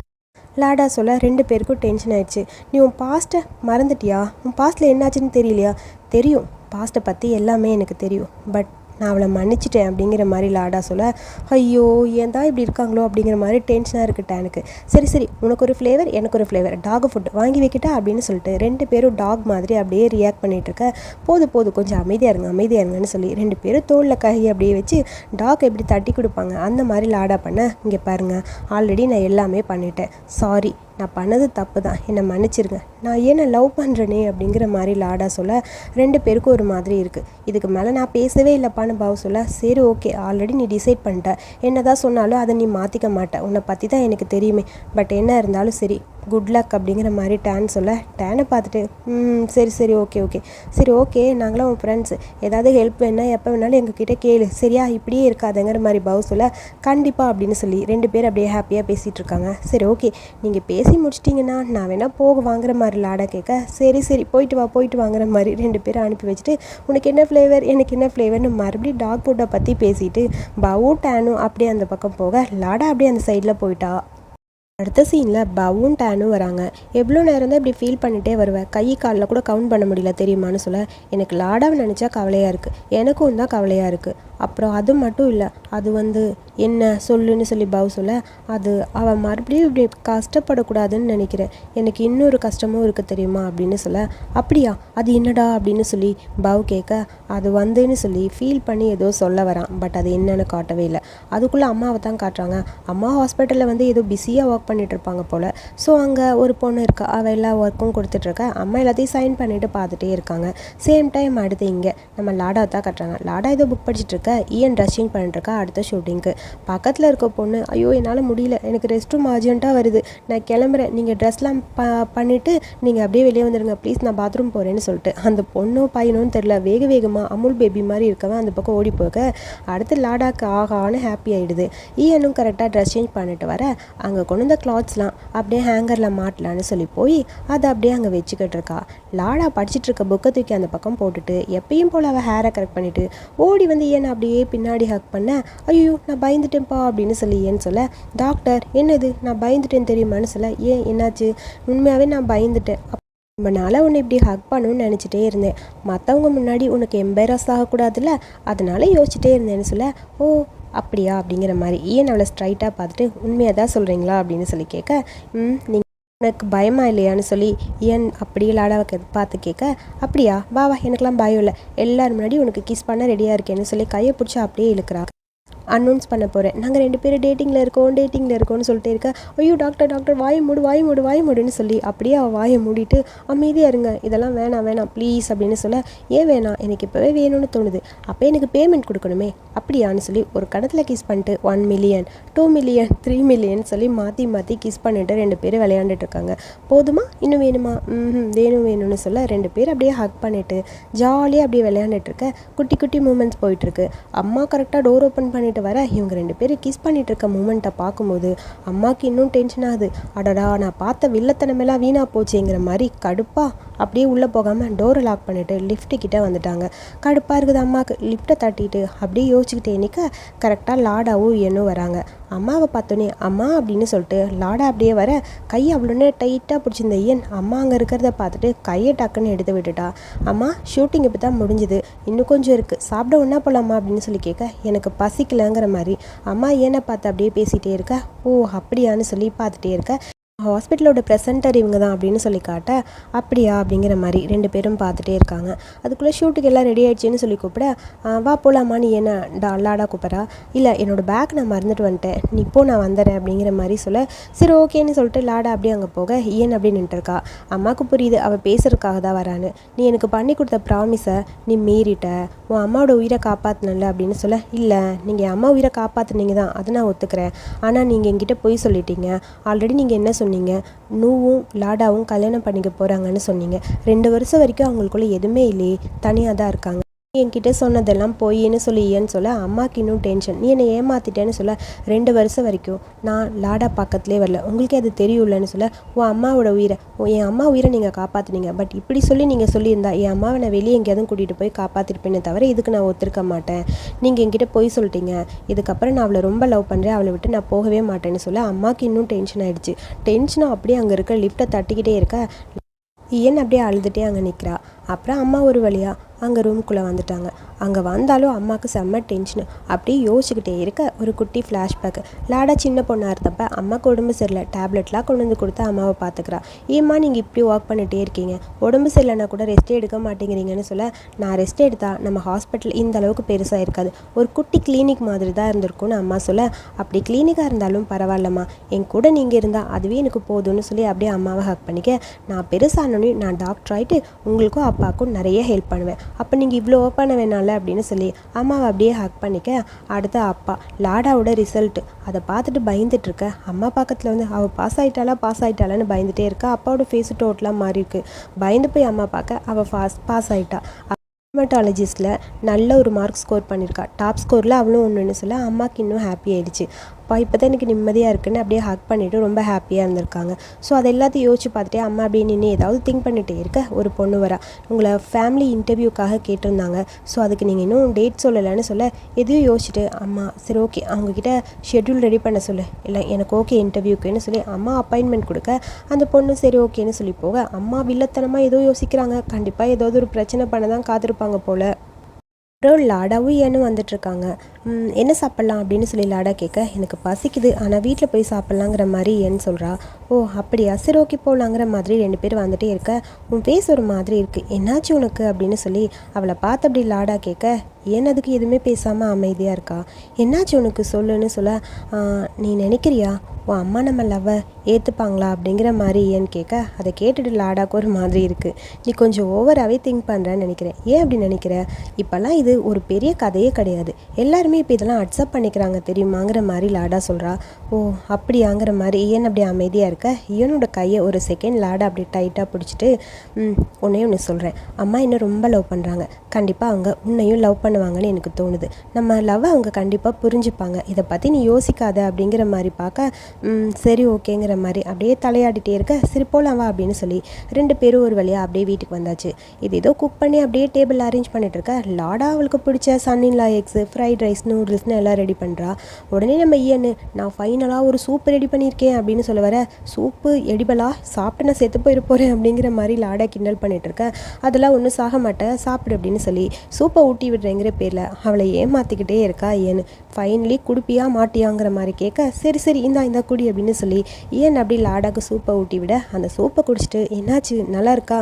லாடா சொல்ல 2 பேருக்கும் டென்ஷன் ஆயிடுச்சு. நீ உன் பாஸ்ட்டை மறந்துட்டியா? உன் பாஸ்ட்டில் என்னாச்சுன்னு தெரியலையா? தெரியும், பாஸ்ட்டை பற்றி எல்லாமே எனக்கு தெரியும். பட் நான் அவளை மன்னிச்சிட்டேன் அப்படிங்கிற மாதிரி லாடா சொல்ல, ஐயோ ஏன் தான் இப்படி இருக்காங்களோ அப்படிங்கிற மாதிரி டென்ஷனாக இருக்குட்டா எனக்கு. சரி உனக்கு ஒரு ஃப்ளேவர் எனக்கு ஒரு ஃப்ளேவர் டாக் ஃபுட் வாங்கி வைக்கிட்டா அப்படின்னு சொல்லிட்டு 2 பேரும் டாக் மாதிரி அப்படியே ரியாக்ட் பண்ணிகிட்ருக்க. போதும் கொஞ்சம் அமைதியாக இருங்கன்னு சொல்லி 2 பேரும் தோளில் கை அப்படியே வச்சு டாக் எப்படி தட்டி கொடுப்பாங்க அந்த மாதிரி லாடா பண்ண, இங்கே பாருங்கள் ஆல்ரெடி நான் எல்லாமே பண்ணிட்டேன், சாரி நான் பண்ணது தப்பு தான், என்னை மன்னிச்சிருங்க, நான் ஏன் லவ் பண்ணுறேனே அப்படிங்கிற மாதிரி லாடா சொல்ல 2 பேருக்கும் ஒரு மாதிரி இருக்குது. இதுக்கு மேலே நான் பேசவே இல்லைப்பான்னு பாவ சொல்ல, சரி ஓகே ஆல்ரெடி நீ டிசைட் பண்ணிட்ட, என்ன தான் சொன்னாலும் அதை நீ மாற்றிக்க மாட்டேன், உன்னை பற்றி தான் எனக்கு தெரியுமே, பட் என்ன இருந்தாலும் சரி குட் லக் அப்படிங்கிற மாதிரி டேன் சொல்ல, டேனை பார்த்துட்டு சரி ஓகே நாங்களாம் உன் ஃப்ரெண்ட்ஸு, ஏதாவது ஹெல்ப் வேணால் எப்போ வேணாலும் எங்ககிட்ட கேளு சரியா, இப்படியே இருக்காதுங்கிற மாதிரி பவு சொல்ல, கண்டிப்பாக அப்படின்னு சொல்லி 2 பேர் அப்படியே ஹாப்பியாக பேசிகிட்டு இருக்காங்க. சரி ஓகே நீங்கள் பேசி முடிச்சிட்டிங்கன்னா நான் வேணால் போக வாங்குற மாதிரி லாடா கேட்க, சரி போயிட்டு வாங்குற மாதிரி 2 பேரும் அனுப்பி வச்சுட்டு, உனக்கு என்ன ஃப்ளேவர் எனக்கு என்ன ஃப்ளேவர்னு மறுபடியும் டாக் ஃபுட்டை பற்றி பேசிட்டு பவும் டேனும் அப்படியே அந்த பக்கம் போக லாடா அப்படியே அந்த சைடில் போயிட்டா. அடுத்த சீனில் பவும் டேனும் வராங்க. எவ்வளோ நேரம் தான் இப்படி ஃபீல் பண்ணிகிட்டே வருவேன், கை காலில் கூட கவுண்ட் பண்ண முடியல தெரியுமான்னு சொல்ல, எனக்கு லாடாவை நினச்சா கவலையாக இருக்குது, எனக்கும் தான் கவலையாக இருக்குது. அப்புறம் அது மட்டும் இல்லை, அது என்ன சொல்லுன்னு சொல்லி பவ் சொல்ல, அது அவள் மறுபடியும் இப்படி கஷ்டப்படக்கூடாதுன்னு நினைக்கிறேன், எனக்கு இன்னொரு கஷ்டமும் இருக்குது தெரியுமா அப்படின்னு சொல்ல, அப்படியா அது என்னடா அப்படின்னு சொல்லி பவ் கேட்க, அது வந்துன்னு சொல்லி ஃபீல் பண்ணி ஏதோ சொல்ல வரான். பட் அது என்னன்னு காட்டவே இல்லை. அதுக்குள்ளே அம்மாவை தான் காட்டுறாங்க. அம்மா ஹாஸ்பிட்டலில் ஏதோ பிஸியாக ஒர்க் பண்ணிட்டு இருப்பாங்க போல். ஸோ அங்கே ஒரு பொண்ணு இருக்கா, அவள் எல்லா ஒர்க்கும் கொடுத்துட்ருக்க, அம்மா எல்லாத்தையும் சைன் பண்ணிவிட்டு பார்த்துட்டே இருக்காங்க. சேம் டைம் அடுத்து இங்கே நம்ம லாடாவை தான் காட்டுறாங்க. லாடா ஏதோ புக் படிச்சுட்டு இருக்க, ஈயன் ட்ரெஸ்ஸிங் பண்ணிட்டுருக்கா அடுத்த ஷூட்டிங்க்கு. பக்கத்தில் இருக்க பொண்ணு, ஐயோ என்னால் முடியல, எனக்கு ரெஸ்ட் ரூம் அர்ஜென்ட்டாக வருது, நான் கிளம்புறேன், நீங்கள் ட்ரெஸ்லாம் பண்ணிவிட்டு நீங்கள் அப்படியே வெளியே வந்துடுங்க ப்ளீஸ், நான் பாத்ரூம் போகிறேன்னு சொல்லிட்டு அந்த பொண்ணோ பையனோன்னு தெரில வேகமாக அமுல் பேபி மாதிரி இருக்கவன் அந்த பக்கம் ஓடி போக, அடுத்து லாடாக்கு ஆகான்னு ஹாப்பி ஆகிடுது. ஈயனும் கரெக்டாக ட்ரெஸ் சேஞ்ச் பண்ணிட்டு வர, அங்கே கொண்டு வந்த கிளாத்ஸ்லாம் அப்படியே ஹேங்கரில் மாட்டலான்னு சொல்லி போய் அதை அப்படியே அங்கே வச்சுக்கிட்டு இருக்கா. லாடா படிச்சுட்டு இருக்க புக்கை தூக்கி அந்த பக்கம் போட்டுட்டு எப்பயும் போல் அவள் ஹேரை கரெக்ட் பண்ணிவிட்டு ஓடி ஏன் அப்படியே பின்னாடி ஹக் பண்ண, ஐயோ நான் பயந்துட்டேன்ப்பா அப்படின்னு சொல்லி ஏன்னு சொல்ல, டாக்டர் என்னது நான் பயந்துட்டேன் தெரியுமான்னு சொல்ல, ஏன் என்னாச்சு? உண்மையாகவே நான் பயந்துட்டேன், ரொம்ப நாளாக உன்னை இப்படி ஹக் பண்ணணும்னு நினச்சிட்டே இருந்தேன், மற்றவங்க முன்னாடி உனக்கு எம்பேரஸ் ஆகக்கூடாதுல்ல, அதனால யோசிச்சுட்டே இருந்தேன்னு சொல்ல, ஓ அப்படியா அப்படிங்கிற மாதிரி ஏன் அவளை ஸ்ட்ரைட்டாக பார்த்துட்டு, உண்மையாக தான் சொல்கிறீங்களா அப்படின்னு சொல்லி கேட்க, நீங்கள் எனக்கு பயமா இல்லையான்னு சொல்லி ஏன் அப்படியே லாடாவை பார்த்து கேட்க, அப்படியா வா எனக்கெல்லாம் பயம் இல்லை, எல்லோரும் முன்னாடி உனக்கு கிஸ் பண்ண ரெடியாக இருக்கேன்னு சொல்லி கையை பிடிச்சி அப்படியே இழுக்கிறா. அனௌன்ஸ் பண்ண போகிறேன், நாங்கள் 2 பேரும் டேட்டிங்கில் இருக்கோம்னு சொல்லிட்டு இருக்க, ஐயோ டாக்டர் வாயை மூடுன்னு சொல்லி அப்படியே அவள் வாயை மூடிட்டு அமைதியாக இருங்க, இதெல்லாம் வேணாம் ப்ளீஸ் அப்படின்னு சொல்ல, ஏன் வேணாம் எனக்கு இப்போவே வேணும்னு தோணுது, அப்போ எனக்கு பேமெண்ட் கொடுக்கணுமே, அப்படியான்னு சொல்லி ஒரு கடத்தில் கிஸ் பண்ணிட்டு 1 மில்லியன் 2 மில்லியன் 3 மில்லியன் சொல்லி மாற்றி கிஸ் பண்ணிட்டு 2 பேரும் விளையாண்டுட்டு இருக்காங்க. போதுமா இன்னும் வேணுமா? வேணும்னு சொல்ல 2 பேர் அப்படியே ஹக் பண்ணிட்டு ஜாலியாக அப்படியே விளையாண்டுட்டு இருக்க. குட்டி மூமெண்ட்ஸ் போயிட்டுருக்கு. அம்மா கரெக்டாக டோர் ஓப்பன் பண்ணிட்டு வர, இவங்க 2 பேரும் கிஸ் பண்ணிட்டு இருக்க மூமெண்ட்டை பார்க்கும்போது அம்மாவுக்கு இன்னும் டென்ஷன் ஆகுது. அடடா நான் பார்த்த வில்லத்தனமெல்லாம் வீணாக போச்சுங்கிற மாதிரி கடுப்பா அப்படியே உள்ளே போகாமல் டோரை லாக் பண்ணிவிட்டு லிஃப்ட்டுக்கிட்ட வந்துட்டாங்க. கடுப்பாக இருக்குது அம்மாவுக்கு. லிஃப்ட்டை தட்டிட்டு அப்படியே யோசிச்சுக்கிட்டே நிற்க கரெக்டாக லாடாவும் என்னும் வராங்க. அம்மாவை பார்த்தோன்னே அம்மா அப்படின்னு சொல்லிட்டு லாடா அப்படியே வர, கையை அவ்வளோன்னு டைட்டாக பிடிச்சிருந்த ஐயன் அம்மா அங்கே இருக்கிறத பார்த்துட்டு கையை டக்குன்னு எடுத்து விட்டுட்டா. அம்மா ஷூட்டிங் இப்போ தான் முடிஞ்சுது, இன்னும் கொஞ்சம் இருக்குது, சாப்பிட ஒன்றா போகலாமா அப்படின்னு சொல்லி கேட்க, எனக்கு பசிக்கலங்கிற மாதிரி அம்மா ஏனை பார்த்து அப்படியே பேசிகிட்டே இருக்க, ஓ அப்படியான்னு சொல்லி பார்த்துட்டே இருக்க. ஹாஸ்பிட்டலோட ப்ரெசென்டர் இவங்க தான் அப்படின்னு சொல்லி காட்ட, அப்படியா அப்படிங்கிற மாதிரி 2 பேரும் பார்த்துட்டே இருக்காங்க. அதுக்குள்ளே ஷூட்டுக்கு எல்லாம் ரெடி ஆகிடுச்சின்னு சொல்லி கூப்பிட, வா போகலாமா, நீ என்ன லாடா கூப்பிட்றா, இல்லை என்னோடய பேக் நான் மறந்துட்டு வந்துட்டேன், நீ இப்போ நான் வந்துடுறேன் அப்படிங்கிற மாதிரி சொல்ல, சரி ஓகேன்னு சொல்லிட்டு லாடா அப்படியே அங்கே போக ஏன் அப்படி நின்றுருக்கா. அம்மாவுக்கு புரியுது அவள் பேசுறதுக்காக தான் வரான்னு. நீ எனக்கு பண்ணி கொடுத்த ப்ராமிஸை நீ மீறிட்ட, உன் அம்மாவோட உயிரை காப்பாற்றினல அப்படின்னு சொல்ல, இல்லை நீங்கள் என் அம்மா உயிரை காப்பாற்றினீங்க தான், அதை நான் ஒத்துக்கிறேன். ஆனால் நீங்கள் என்கிட்ட போய் சொல்லிட்டீங்க. ஆல்ரெடி நீங்கள் என்ன சொன்னீங்க, நூவும் லாடாவும் கல்யாணம் பண்ணிக்க போகிறாங்கன்னு சொன்னீங்க. 2 வருஷம் வரைக்கும் அவங்களுக்குள்ள எதுவுமே இல்லையே, தனியாக தான் இருக்காங்க. என்கிட்ட சொன்னதெல்லாம் பொய்ன்னு சொல்லி ஏன்னு சொல்ல, அம்மாவுக்கு இன்னும் டென்ஷன். நீ என்னை ஏமாத்திட்டேன்னு சொல்ல, 2 வருஷம் வரைக்கும் நான் லாடா பக்கத்துலேயே வரல, உங்களுக்கே அது தெரியும்லன்னு சொல்ல, உன் அம்மாவோட உயிரை, என் அம்மா உயிரை நீங்கள் காப்பாற்றினீங்க. பட் இப்படி சொல்லி நீங்கள் சொல்லியிருந்தா என் அம்மாவை நான் வெளியே எங்கேயாவது கூட்டிகிட்டு போய் காப்பாற்றிருப்பேனே தவிர இதுக்கு நான் ஒத்துருக்க மாட்டேன். நீங்கள் என்கிட்ட போய் சொல்லிட்டீங்க. இதுக்கப்புறம் நான் அவளை ரொம்ப லவ் பண்ணுறேன், அவளை விட்டு நான் போகவே மாட்டேன்னு சொல்ல, அம்மாவுக்கு இன்னும் டென்ஷன் ஆகிடுச்சு. டென்ஷனாக அப்படியே அங்கே இருக்க லிஃப்ட்டை தட்டிக்கிட்டே இருக்க, ஏன் அப்படியே அழுதுகிட்டே அங்கே நிற்கிறா. அப்புறம் அம்மா ஒரு வழியாக அங்கே ரூம்குள்ளே வந்துட்டாங்க. அங்கே வந்தாலும் அம்மாவுக்கு செம்ம டென்ஷனு. அப்படியே யோசிச்சுக்கிட்டே இருக்க ஒரு குட்டி ஃப்ளாஷ்பேக். லாடா சின்ன பொண்ணாக இருந்தப்ப அம்மாவுக்கு உடம்பு சரியில்லை, டேப்லெட்லாம் கொண்டு வந்து கொடுத்து அம்மாவை பார்த்துக்கிறா. ஏம்மா நீங்கள் இப்படி ஒர்க் பண்ணிகிட்டே இருக்கீங்க, உடம்பு சரியில்லைனா கூட ரெஸ்ட்டே எடுக்க மாட்டேங்கிறீங்கன்னு சொல்ல, நான் ரெஸ்ட் எடுத்தால் நம்ம ஹாஸ்பிட்டல் இந்த அளவுக்கு பெருசாக இருக்காது, ஒரு குட்டி கிளினிக் மாதிரி தான் இருந்திருக்கும்னு அம்மா சொல்ல, அப்படி கிளினிக்காக இருந்தாலும் பரவாயில்லம்மா, என் கூட நீங்கள் இருந்தால் அதுவே எனக்கு போதும்னு சொல்லி அப்படியே அம்மாவை ஹக் பண்ணிக்க, நான் பெருசானோன்னு நான் டாக்டர் ஆகிட்டு உங்களுக்கும் அப்பாவுக்கும் நிறைய ஹெல்ப் பண்ணுவேன், அப்போ நீங்கள் இவ்வளோ ஓப்பன் வேணால அப்படின்னு சொல்லி அம்மாவை அப்படியே ஹக் பண்ணிக்க. அடுத்த அப்பா லாடாவோட ரிசல்ட்டு அதை பார்த்துட்டு பயந்துட்டு இருக்க. அம்மா பக்கத்தில் வந்து அவள் பாஸ் ஆகிட்டாளான்னு பயந்துகிட்டே இருக்கா. அப்பாவோட ஃபேஸு டோட்டலாக மாறி இருக்கு. பயந்து போய் அம்மா பார்க்க அவள் பாஸ் ஆகிட்டா. டெர்மட்டாலஜிஸ்ட்டில் நல்ல ஒரு மார்க் ஸ்கோர் பண்ணியிருக்கா. டாப் ஸ்கோரில் அவளும் ஒன்றுன்னு சொல்ல அம்மாவுக்கு இன்னும் ஹாப்பி ஆகிடுச்சு. அப்பா இப்போ தான் எனக்கு நிம்மதியாக இருக்குன்னு அப்படியே ஹக் பண்ணிவிட்டு ரொம்ப ஹாப்பியாக இருந்திருக்காங்க. ஸோ அது எல்லாத்தையும் யோசிச்சு பார்த்துட்டே அம்மா அப்படியே நின்று ஏதாவது திங்க் பண்ணிகிட்டே இருக்க ஒரு பொண்ணு வரா. உங்களை ஃபேமிலி இன்டர்வியூக்காக கேட்டிருந்தாங்க, ஸோ அதுக்கு நீங்கள் இன்னும் டேட் சொல்லலைன்னு சொல்ல, எதையும் யோசிச்சுட்டு அம்மா சரி ஓகே அவங்கக்கிட்ட ஷெட்யூல் ரெடி பண்ண சொல்லு, இல்லை எனக்கு ஓகே இன்டர்வியூக்குன்னு சொல்லி அம்மா அப்பாயின்மெண்ட் கொடுக்க, அந்த பொண்ணு சரி ஓகேன்னு சொல்லி போக, அம்மா வில்லத்தனமாக ஏதோ யோசிக்கிறாங்க. கண்டிப்பாக ஏதாவது ஒரு பிரச்சனை பண்ண தான் காத்திருப்பாங்க போல். அப்புறம் லாடாவும் ஏன்னு வந்துட்டுருக்காங்க. என்ன சாப்பிட்லாம் அப்படின்னு சொல்லி லாடா கேட்க, எனக்கு பசிக்குது ஆனால் வீட்டில் போய் சாப்பிட்லாங்கிற மாதிரி ஏன்னு சொல்கிறா. ஓ அப்படியா, சரி ஓகே போகலாங்கிற மாதிரி 2 பேர் வந்துகிட்டே இருக்க, உன் ஃபேஸ் ஒரு மாதிரி இருக்குது, என்னாச்சு உனக்கு அப்படின்னு சொல்லி அவளை பார்த்து அப்படி லாடா கேட்க, ஏன் அதுக்கு எதுவுமே பேசாமல் அமைதியாக இருக்கா. என்னாச்சு உனக்கு சொல்லுன்னு சொல்ல, நீ நினைக்கிறியா உன் அம்மா நம்ம லவ்வை ஏற்றுப்பாங்களா அப்படிங்கிற மாதிரி ஏன்னு கேட்க, அதை கேட்டுட்டு லாடாக்கு ஒரு மாதிரி இருக்குது. நீ கொஞ்சம் ஓவராகவே திங்க் பண்ணுறேன்னு நினைக்கிறேன். ஏன் அப்படி நினைக்கிற, இப்போல்லாம் இது ஒரு பெரிய கதையே கிடையாது, எல்லாருமே இப்போ இதெல்லாம் அக்செப்ட் பண்ணிக்கிறாங்க தெரியுமாங்கிற மாதிரி லாடா சொல்கிறா. ஓ அப்படியாங்கிற மாதிரி ஏன் அப்படி அமைதியாக இருக்க. இவனோட கையை ஒரு செகண்ட் லாடா அப்படி டைட்டாக பிடிச்சிட்டு, ஒன்று சொல்கிறேன், அம்மா என்ன ரொம்ப லவ் பண்ணுறாங்க, கண்டிப்பாக அவங்க உன்னையும் லவ் பண்ணுவாங்கன்னு எனக்கு தோணுது, நம்ம லவ்வை அவங்க கண்டிப்பாக புரிஞ்சுப்பாங்க, இதை பற்றி நீ யோசிக்காத அப்படிங்கிற மாதிரி பார்க்க, சரி ஓகேங்கிற மாதிரி அப்படியே தலையாடிட்டே இருக்க, சரி போகலாம் வா அப்படின்னு சொல்லி 2 பேரும் ஒரு வழியாக அப்படியே வீட்டுக்கு வந்தாச்சு. இது ஏதோ குக் பண்ணி அப்படியே டேபிள் அரேஞ்ச் பண்ணிட்டு இருக்க. லாடா அவளுக்கு பிடிச்ச சன்னின்லா எக்ஸு, ஃப்ரைட் ரைஸ், நூடுல்ஸ்னு எல்லாம் ரெடி பண்ணுறா. உடனே நம்ம ஈயன்னு, நான் ஃபைனலாக ஒரு சூப்பு ரெடி பண்ணியிருக்கேன் அப்படின்னு சொல்ல வர, சூப்பு எடிபலா சாப்பிட்டு நான் செத்து போயிட போகிறேன் அப்படிங்கிற மாதிரி லாடா கிண்டல் பண்ணிட்டு இருக்க. அதெல்லாம் ஒன்றும் சாக மாட்டேன் சாப்பிடு அப்படின்னு சொல்லி சூப்பை ஊட்டி விடுறேங்கிற பேரில் அவளை ஏமாற்றிக்கிட்டே இருக்கா ஏன்னு. ஃபைனலி குடுப்பியா மாட்டியாங்கிற மாதிரி கேட்க, சரி இந்த குடி அப்படின்னு சொல்லி ஏன் அப்படி லாடாக்கு சூப்பை ஊட்டி விட, அந்த சூப்பை குடிச்சிட்டு என்னாச்சு நல்லா இருக்கா,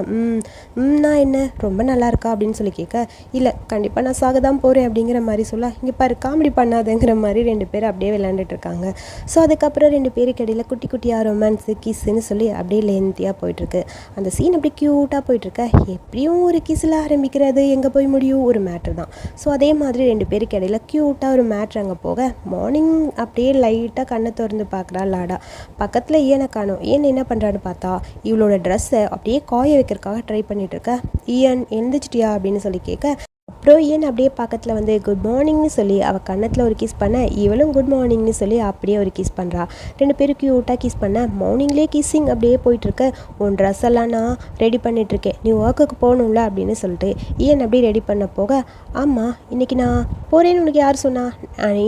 நான் என்ன ரொம்ப நல்லா இருக்கா அப்படின்னு சொல்லி கேட்க, இல்லை கண்டிப்பாக நான் சாக தான் போகிறேன் அப்படிங்கிற மாதிரி சொல்ல, இங்கே பாரு காமெடி பண்ணாதங்கிற மாதிரி 2 பேர் அப்படியே விளையாண்டுட்டு இருக்காங்க. ஸோ அதுக்கப்புறம் 2 பேருக்கு இடையில குட்டி குட்டியாக ரொமான்ஸு கிஸ்ஸுன்னு சொல்லி அப்படியே லென்த்தியாக போயிட்டுருக்கு. அந்த சீன் அப்படியே க்யூட்டாக போயிட்டுருக்க. எப்படியும் ஒரு கிஸ்ஸில் ஆரம்பிக்கிறது எங்கே போய் முடியும், ஒரு மேட்ரு தான். ஸோ அதே மாதிரி 2 பேருக்கு இடையில க்யூட்டாக ஒரு மேட்ரு அங்கே போக, மார்னிங் அப்படியே லைட்டாக கண்ணை திறந்து பார்க்குறா லாடா. பக்கத்தில் ஈயனை காணோம். ஈயன் என்ன பண்ணுறான்னு பார்த்தா இவளோட ட்ரெஸ்ஸை அப்படியே காய வைக்கிறதுக்காக ட்ரை பண்ணிட்டு இருக்க. ஈயன் எழுந்திரிச்சிட்டியா அப்படின்னு சொல்லி கேட்க, அப்புறம் ஏன் அப்படியே பக்கத்தில் வந்து குட் மார்னிங்னு சொல்லி அவள் கன்னத்தில் ஒரு கிஸ் பண்ண, இவளும் குட் மார்னிங்னு சொல்லி அப்படியே ஒரு கிஸ் பண்ணுறா. 2 பேரும் க்யூட்டாக கிஸ் பண்ண, மார்னிங்லேயே கிஸ்ஸிங் அப்படியே போயிட்டுருக்க. உன் ட்ரெஸ் எல்லாம் நான் ரெடி பண்ணிகிட்ருக்கேன், நீ ஒர்க்குக்கு போகணும்ல அப்படின்னு சொல்லிட்டு ஏன் அப்படியே ரெடி பண்ண போக, ஆமாம் இன்றைக்கி நான் போகிறேன்னு உனக்கு யார் சொன்னா,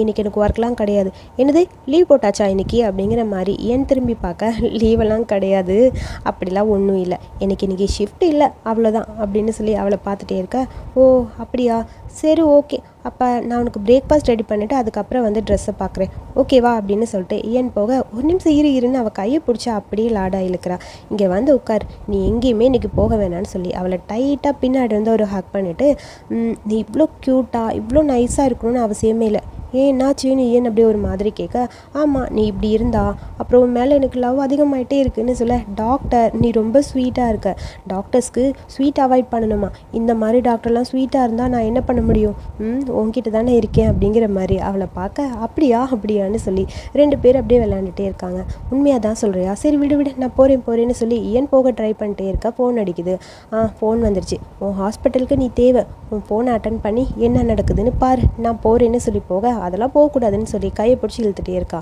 இன்றைக்கி எனக்கு ஒர்க்லாம் கிடையாது, என்னது லீவ் போட்டாச்சா இன்றைக்கி அப்படிங்கிற மாதிரி ஏன் திரும்பி பார்க்க, லீவெல்லாம் கிடையாது அப்படிலாம் ஒன்றும் இல்லை, எனக்கு இன்றைக்கி ஷிஃப்ட் இல்லை அவ்வளோதான் அப்படின்னு சொல்லி அவளை பார்த்துட்டே இருக்க. ஓ அப்படியா அப்படியா, சரி ஓகே, அப்போ நான் உனக்கு பிரேக்ஃபாஸ்ட் ரெடி பண்ணிவிட்டு அதுக்கப்புறம் வந்து ட்ரெஸ்ஸை பார்க்குறேன், ஓகேவா அப்படின்னு சொல்லிட்டு இயன் போக, ஒரு நிமிஷம் இருன்னு அவள் கையை பிடிச்சா அப்படியே லாடா இழுக்கிறா. இங்கே வந்து உட்கார், நீ எங்கேயுமே இன்றைக்கி போக வேணான்னு சொல்லி அவளை டைட்டாக பின்னாடி வந்து ஒரு ஹக் பண்ணிவிட்டு, நீ இவ்வளோ க்யூட்டாக இவ்வளோ நைஸாக இருக்கணும்னு அவசியமே இல்லை, ஏன் என்னாச்சுன்னு ஏன் அப்படியே ஒரு மாதிரி கேட்க, ஆமாம் நீ இப்படி இருந்தா அப்புறம் உன் மேலே எனக்கு லவ் அதிகமாகிட்டே இருக்குன்னு சொல்ல, டாக்டர் நீ ரொம்ப ஸ்வீட்டாக இருக்க, டாக்டர்ஸ்க்கு ஸ்வீட் அவாய்ட் பண்ணணுமா, இந்த மாதிரி டாக்டர்லாம் ஸ்வீட்டாக இருந்தால் நான் என்ன பண்ண முடியும், உன்கிட்ட தானே இருக்கேன் அப்படிங்கிற மாதிரி அவளை பார்க்க, அப்படியான்னு சொல்லி 2 பேர் அப்படியே விளையாண்டுட்டே இருக்காங்க. உண்மையாக தான் சொல்கிறியா, சரி விடு நான் போகிறேன்னு சொல்லி ஏன் போக ட்ரை பண்ணிட்டே இருக்க, ஃபோன் அடிக்குது. ஃபோன் வந்துருச்சு, உன் ஹாஸ்பிட்டலுக்கு நீ தேவை, உன் ஃபோனை அட்டன் பண்ணி என்ன நடக்குதுன்னு பாரு, நான் போகிறேன்னு சொல்லி போக, அதெல்லாம் போகக்கூடாதுன்னு சொல்லி கையை பிடிச்சி இழுத்துட்டே இருக்கா.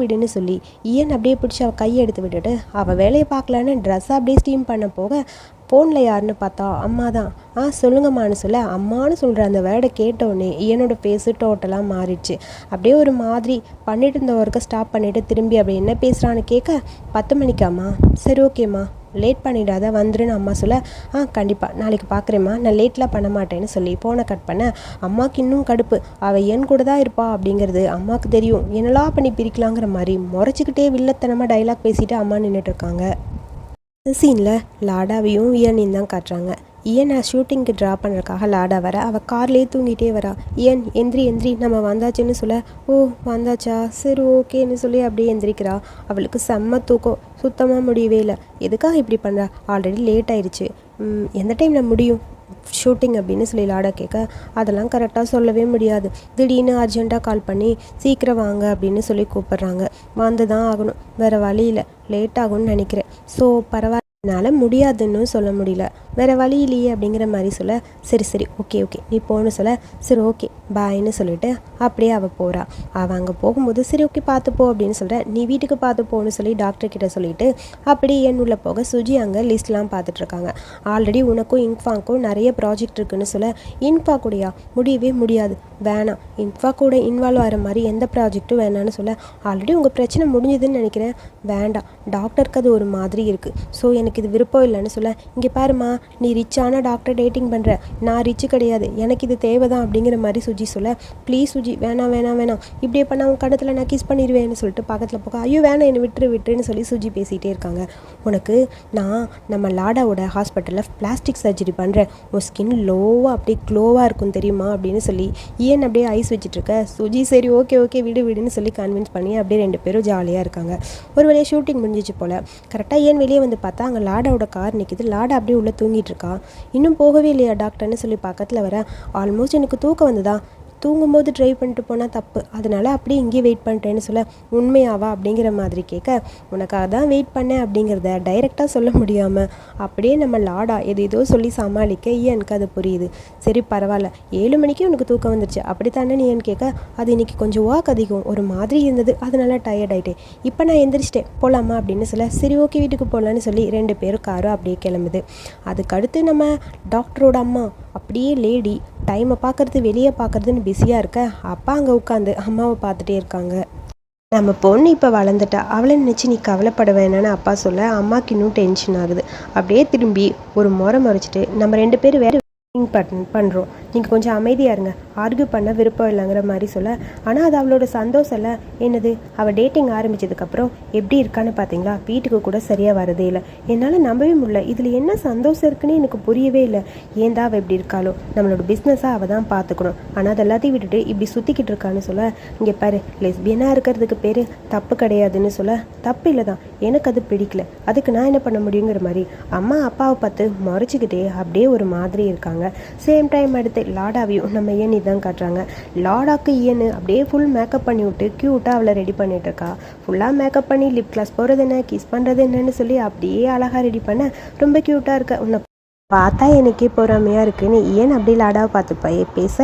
விடுன்னு சொல்லி இயன் அப்படியே பிடிச்சி அவள் கையை எடுத்து விட்டுட்டு அவள் வேலையை பார்க்கலான்னு ட்ரெஸ்ஸை அப்படியே ஸ்டீம் பண்ண போக, ஃபோனில் யாருன்னு பார்த்தா அம்மா தான். சொல்லுங்கம்மான்னு சொல்ல, அம்மானு சொல்கிற அந்த வேர்டை கேட்டோடனே இயனோட ஃபேஸு டோட்டலாக மாறிடுச்சு. அப்படியே ஒரு மாதிரி பண்ணிட்டு இருந்த ஒர்க்கை ஸ்டாப் பண்ணிவிட்டு திரும்பி அப்படி என்ன பேசுகிறான்னு கேட்க, 10 மணிக்காம்மா, சரி ஓகேம்மா லேட் பண்ணிடாத வந்துருன்னு அம்மா சொல்ல, கண்டிப்பாக நாளைக்கு பார்க்குறேம்மா, நான் லேட்லாம் பண்ண மாட்டேன்னு சொல்லி ஃபோனை கட் பண்ண, அம்மாவுக்கு இன்னும் கடுப்பு, அவள் என் கூட தான் இருப்பா அப்படிங்கிறது அம்மாவுக்கு தெரியும், என்னெல்லாம் பண்ணி பிரிக்கலாங்கிற மாதிரி முறைச்சிக்கிட்டே வில்லத்தனமாக டைலாக் பேசிட்டு அம்மா நின்றுட்டு இருக்காங்க. இந்த சீனில் லாடாவையும் இயனையும் தான் காட்டுறாங்க. இயனை ஷூட்டிங்க்கு ட்ரா பண்ணுறதுக்காக லாடா வர, அவள் கார்லேயே தூங்கிட்டே வரா. இயன் எந்திரி நம்ம வந்தாச்சுன்னு சொல்ல, ஓ வந்தாச்சா, சரி ஓகேன்னு சொல்லி அப்படியே எந்திரிக்கிறா. அவளுக்கு செம்ம தூக்கம், சுத்தமாக முடியவே இல்லை. எதுக்காக இப்படி பண்ணுறா, ஆல்ரெடி லேட் ஆயிடுச்சு, எந்த டைமில் முடியும் ஷூட்டிங் அப்படின்னு சொல்லி லாடா கேட்க, அதெல்லாம் கரெக்டாக சொல்லவே முடியாது, திடீர்னு அர்ஜென்ட்டாக கால் பண்ணி சீக்கிரம் வாங்க அப்படின்னு சொல்லி கூப்பிட்றாங்க, வந்து தான் ஆகணும், வேறு வழி இல்லை, லேட் ஆகும்னு நினைக்கிறேன், ஸோ பரவாயில்ல என்னால் முடியாதுன்னு சொல்ல முடியல, வேறு வழி இல்லையே அப்படிங்கிற மாதிரி சொல்ல, சரி ஓகே நீ போன்னு சொல்ல, சரி ஓகே பாய்ன்னு சொல்லிட்டு அப்படியே அவள் போகிறா. அவள் அங்கே போகும்போது சரி ஓகே பார்த்துப்போ அப்படின்னு சொல்கிற, நீ வீட்டுக்கு பார்த்துப்போன்னு சொல்லி டாக்டர்கிட்ட சொல்லிவிட்டு அப்படியே என் உள்ள போக, சுஜி அங்கே லிஸ்ட்லாம் பார்த்துட்ருக்காங்க. ஆல்ரெடி உனக்கும் இன்ஃபாங்க்கும் நிறைய ப்ராஜெக்ட் இருக்குன்னு சொல்ல, இன்ஃபா கூடயா, முடியவே முடியாது, வேணாம், இன்ஃபா கூட இன்வால்வ் ஆகிற மாதிரி எந்த ப்ராஜெக்ட்டும் வேணான்னு சொல்ல, ஆல்ரெடி உங்கள் பிரச்சனை முடிஞ்சதுன்னு நினைக்கிறேன், வேண்டாம், டாக்டருக்கு அது ஒரு மாதிரி இருக்குது, ஸோ எனக்கு இது விருப்பம் இல்லைன்னு சொல்ல, இங்கே பாருமா நீ ரிச்சான டாக்டர் டேட்டிங் பண்ணுற, நான் ரிச்சு கிடையாது, எனக்கு இது தேவைதான் அப்படிங்கிற மாதிரி சுஜி சொல்ல, ப்ளீஸ் சுஜி வேணாம் இப்படியே பண்ண அவன் கடத்தில் நான் கிஸ் பண்ணிடுவேன்னு சொல்லிட்டு பக்கத்தில் போக, ஐயோ வேணாம் என்னை விட்டுருன்னு சொல்லி சுஜி பேசிகிட்டே இருக்காங்க. உனக்கு நான் நம்ம லாடாவோட ஹாஸ்பிட்டலில் பிளாஸ்டிக் சர்ஜரி பண்ணுறேன், உன் ஸ்கின் லோவாக அப்படியே க்ளோவாக இருக்கும் தெரியுமா அப்படின்னு சொல்லி ஏன் அப்படியே ஐஸ் வச்சுட்ருக்க, சுஜி சரி ஓகே விடுன்னு சொல்லி கன்வின்ஸ் பண்ணி அப்படியே 2 பேரும் ஜாலியாக இருக்காங்க. ஒரு வழியாக ஷூட்டிங் முடிஞ்சிச்சு போல். கரெக்டாக ஏன் வெளியே வந்து பார்த்தா அங்கே லாடாவோட கார் நிற்கிது. லாடா அப்படியே உள்ளே தூங்கிட்டு இருக்கா. இன்னும் போகவே இல்லையா டாக்டர்னு சொல்லி பக்கத்தில் வர, ஆல்மோஸ்ட் எனக்கு தூக்கம் வந்ததா, தூங்கும்போது ட்ரைவ் பண்ணிட்டு போனால் தப்பு, அதனால் அப்படியே இங்கேயே வெயிட் பண்ணுறேன்னு சொல்ல, உண்மையாவா அப்படிங்கிற மாதிரி கேட்க, உனக்காக தான் வெயிட் பண்ணேன் அப்படிங்கிறத டைரெக்டாக சொல்ல முடியாமல் அப்படியே நம்ம லாடா ஏதோ சொல்லி சமாளிக்க எனக்கு அது புரியுது. சரி பரவாயில்ல, 7 மணிக்கே உனக்கு தூக்கம் வந்துருச்சு அப்படித்தானே நீ ஏன்னு கேட்க, அது இன்றைக்கி கொஞ்சம் வாக் அதிகம் ஒரு மாதிரி இருந்தது, அதனால டயர்ட் ஆகிட்டேன், இப்போ நான் எந்திரிச்சிட்டேன் போகலாமா அப்படின்னு சொல்ல, சரி ஓகே வீட்டுக்கு போகலான்னு சொல்லி 2 பேரும் காரும் அப்படியே கிளம்புது. அதுக்கடுத்து நம்ம டாக்டரோட அம்மா அப்படியே லேடி டைமை பார்க்குறது வெளியே பார்க்குறதுன்னு பிஸியாக இருக்க, அப்பா அங்கே உட்காந்து அம்மாவை பார்த்துட்டே இருக்காங்க. நம்ம பொண்ணு இப்போ வளர்ந்துட்டா, அவளை நினச்சி நீ கவலைப்பட வேணான்னு அப்பா சொல்ல, அம்மாவுக்கு இன்னும் டென்ஷன் ஆகுது. அப்படியே திரும்பி ஒரு முறைச்சிட்டு, நம்ம 2 பேரும் வேறு பண்ணுறோம், நீங்கள் கொஞ்சம் அமைதியாக இருங்க, ஆர்கியூ பண்ண விருப்பம் இல்லைங்கிற மாதிரி சொல்ல, ஆனால் அது அவளோட சந்தோஷம் இல்லை. என்னது, அவள் டேட்டிங் ஆரம்பித்ததுக்கப்புறம் எப்படி இருக்கான்னு பார்த்தீங்களா, வீட்டுக்கு கூட சரியாக வரதே இல்லை, என்னால் நம்பவே முடியல, இதில் என்ன சந்தோஷம் இருக்குன்னு எனக்கு புரியவே இல்லை, ஏன்தான் அவள் எப்படி இருக்காளோ, நம்மளோட பிஸ்னஸாக அவள் தான் பார்த்துக்கணும், ஆனால் அது எல்லாத்தையும் விட்டுட்டு இப்படி சுற்றிக்கிட்டு இருக்கான்னு சொல்ல, இங்கே பாரு லெஸ்பியனாக இருக்கிறதுக்கு பேர் தப்பு கிடையாதுன்னு சொல்ல, தப்பு இல்லை தான், எனக்கு அது பிடிக்கல, அதுக்கு நான் என்ன பண்ண முடியுங்கிற மாதிரி அம்மா அப்பாவை பார்த்து முறைச்சிக்கிட்டே அப்படியே ஒரு மாதிரி இருக்காங்க. சேம் டைம் அடுத்து லாடாவையும் நம்ம இயன் தான் காட்டுறாங்க. லாடாக்கு இயன் அப்படியே ஃபுல் மேக்கப் பண்ணி விட்டு க்யூட்டாக அவளை ரெடி பண்ணிட்டு இருக்கா. ஃபுல்லாக மேக்கப் பண்ணி லிப் கிளாஸ் போகிறது என்ன, கிஸ் பண்ணுறது என்னன்னு சொல்லி அப்படியே அழகாக ரெடி பண்ண ரொம்ப க்யூட்டாக இருக்க. உன்னை பார்த்தா எனக்கே பொறாமையாக இருக்குன்னு ஏன் அப்படி லாடாவை பார்த்து பேச,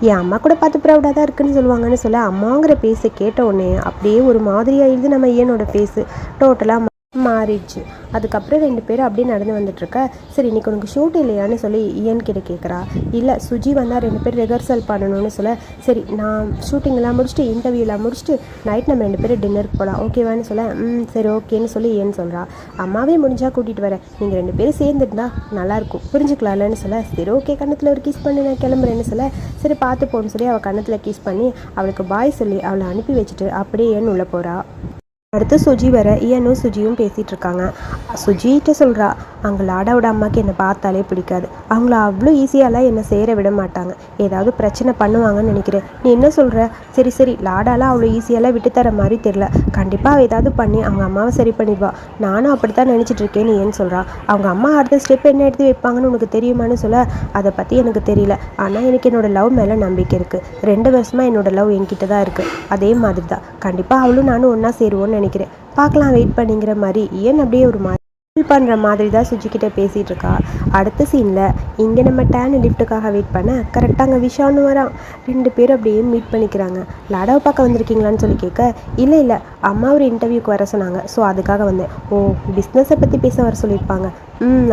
என் அம்மா கூட பார்த்து ப்ரௌடாக தான் இருக்குன்னு சொல்லுவாங்கன்னு சொல்ல, அம்மாங்கிற பேச கேட்ட உடனே அப்படியே ஒரு மாதிரி ஆயிடுது நம்ம இயனோட ஃபேஸு. டோட்டலாக மாறிடுச்சு. அதுக்கப்புறம் 2 பேரும் அப்படியே நடந்து வந்துட்டுருக்க. சரி இன்னைக்கு உனக்கு ஷூட் இல்லையான்னு சொல்லி இயன் கிட்ட கேட்குறா. இல்லை சுஜி வந்தால் 2 பேர் ரிஹர்சல் பண்ணணும்னு சொல்ல, சரி நான் ஷூட்டிங்லாம் முடிச்சுட்டு இன்டர்வியூலாம் முடிச்சுட்டு நைட் நம்ம 2 பேரும் டின்னருக்கு போகலாம் ஓகேவான்னு சொல்ல, சரி ஓகேன்னு சொல்லி ஏன்னு சொல்கிறா. அம்மாவே முடிஞ்சால் கூட்டிகிட்டு வரேன், நீங்கள் 2 பேரும் சேர்ந்துருந்தா நல்லாயிருக்கும் புரிஞ்சுக்கலாம்லன்னு சொல்ல, சரி ஓகே கன்னத்தில் ஒரு கிஸ் பண்ணி நான் கிளம்புறேன்னு சொல்ல, சரி பார்த்து போன்னு சொல்லி அவள் கன்னத்தில் கிஸ் பண்ணி அவளுக்கு பாய் சொல்லி அவளை அனுப்பி வச்சுட்டு அப்படியே ஏன்னு உள்ளே போகிறா. அடுத்து சுஜி வர இயனும் சுஜியும் பேசிகிட்டு இருக்காங்க. சுஜிகிட்ட சொல்கிறா, அங்கே லாடாவோட அம்மாவுக்கு என்னை பார்த்தாலே பிடிக்காது, அவங்கள அவ்வளோ ஈஸியாலாம் என்னை சேர விட மாட்டாங்க, ஏதாவது பிரச்சனை பண்ணுவாங்கன்னு நினைக்கிறேன். நீ என்ன சொல்கிற? சரி சரி லாடாலாம் அவ்வளோ ஈஸியாலாம் விட்டுத்தர மாதிரி தெரில, கண்டிப்பாக அவள் ஏதாவது பண்ணி அவங்க அம்மாவை சரி பண்ணிடுவா, நானும் அப்படி தான் நினச்சிட்டு இருக்கேன்னு ஏன்னு சொல்கிறா. அவங்க அம்மா அடுத்த ஸ்டெப் என்ன எடுத்து வைப்பாங்கன்னு உனக்கு தெரியுமான்னு சொல்ல, அதை பற்றி எனக்கு தெரியல, ஆனால் எனக்கு என்னோடய லவ் மேலே நம்பிக்கை இருக்குது, 2 வருஷமாக என்னோடய லவ் என்கிட்ட தான் இருக்குது, அதே மாதிரி தான் கண்டிப்பாக அவளும் நானும் ஒன்றா சேருவோன்னு நினைக்கிறேன், பார்க்கலாம் வெயிட் பண்ணிங்கிற மாதிரி ஏன் அப்படியே ஒரு மாதிரி ஃபீல் பண்ணுற மாதிரி தான் சுஜிக்கிட்ட பேசிகிட்டு இருக்கா. அடுத்த சீனில் இங்கே நம்ம டேன் லிஃப்ட்டுக்காக வெயிட் பண்ண கரெக்டாக அங்கே விஷான்னு வரான். 2 பேரும் அப்படியே மீட் பண்ணிக்கிறாங்க. லாடாவை பார்க்க வந்திருக்கீங்களான்னு சொல்லி கேட்க, இல்லை இல்லை அம்மா ஒரு இன்டர்வியூக்கு வர சொன்னாங்க, ஸோ அதுக்காக வந்தேன். ஓ பிஸ்னஸை பற்றி பேச வர சொல்லியிருப்பாங்க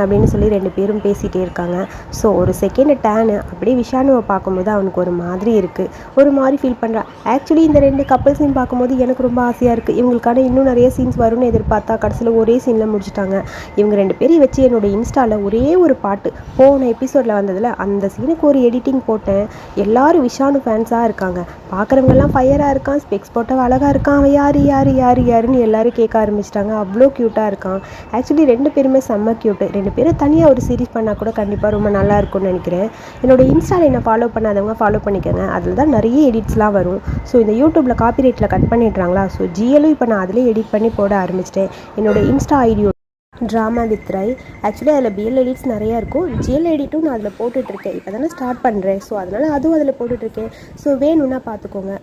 அப்படின்னு சொல்லி 2 பேரும் பேசிகிட்டே இருக்காங்க. ஸோ ஒரு செகண்ட் டேனு அப்படியே விஷானுவை பார்க்கும்போது அவனுக்கு ஒரு மாதிரி இருக்குது, ஒரு மாதிரி ஃபீல் பண்ணுறான். ஆக்சுவலி இந்த 2 கப்பல் சீன் பார்க்கும்போது எனக்கு ரொம்ப ஆசையாக இருக்குது, இவங்களுக்கான இன்னும் நிறைய சீன்ஸ் வரும்னு எதிர்பார்த்தா கடைசியில் ஒரே சீனில் முடிச்சிட்டாங்க. இவங்க 2 பேரையும் வச்சு என்னோட இன்ஸ்டாவில் ஒரே ஒரு பாட்டு போன எபிசோடில் வந்ததில் அந்த சீனுக்கு ஒரு எடிட்டிங் போட்டேன். எல்லாரும் விஷானு ஃபேன்ஸாக இருக்காங்க, பார்க்குறவங்கெல்லாம் ஃபயராக இருக்கான், ஸ்பெக்ஸ் போட்ட அழகாக இருக்கான், அவன் யார் யார் யார் யாருன்னு எல்லாரும் கேட்க ஆரம்பிச்சிட்டாங்க, அவ்வளோ க்யூட்டாக இருக்கான். ஆக்சுவலி 2 பேருமே செம்ம க்யூட். 2 பேரும் தனியாக ஒரு சீரிஸ் பண்ணால் கூட கண்டிப்பாக ரொம்ப நல்லா இருக்கும்னு நினைக்கிறேன். என்னோடய இன்ஸ்டாவில் என்ன ஃபாலோ பண்ணாதவங்க ஃபாலோ பண்ணிக்கோங்க, அதில் தான் நிறைய எடிட்ஸ்லாம் வரும். ஸோ இந்த யூடியூப்பில் காப்பிரைட்டில் கட் பண்ணிடுறாங்களா, ஸோ ஜிஎலும் இப்போ நான் அதிலே எடிட் பண்ணி போட ஆரம்பிச்சிட்டேன். என்னோடய இன்ஸ்டா ஐடி ட்ராமா வித் ரை. ஆக்சுவலி அதில் பிஎல் எடிட்ஸ் நிறையா இருக்கும், ஜிஎல் எடிட்டும் நான் அதில் போட்டுட்ருக்கேன், இப்போ தானே ஸ்டார்ட் பண்ணுறேன், ஸோ அதனால் அதுவும் அதில் போட்டுட்ருக்கேன். ஸோ வேணும்னா பார்த்துக்கோங்க.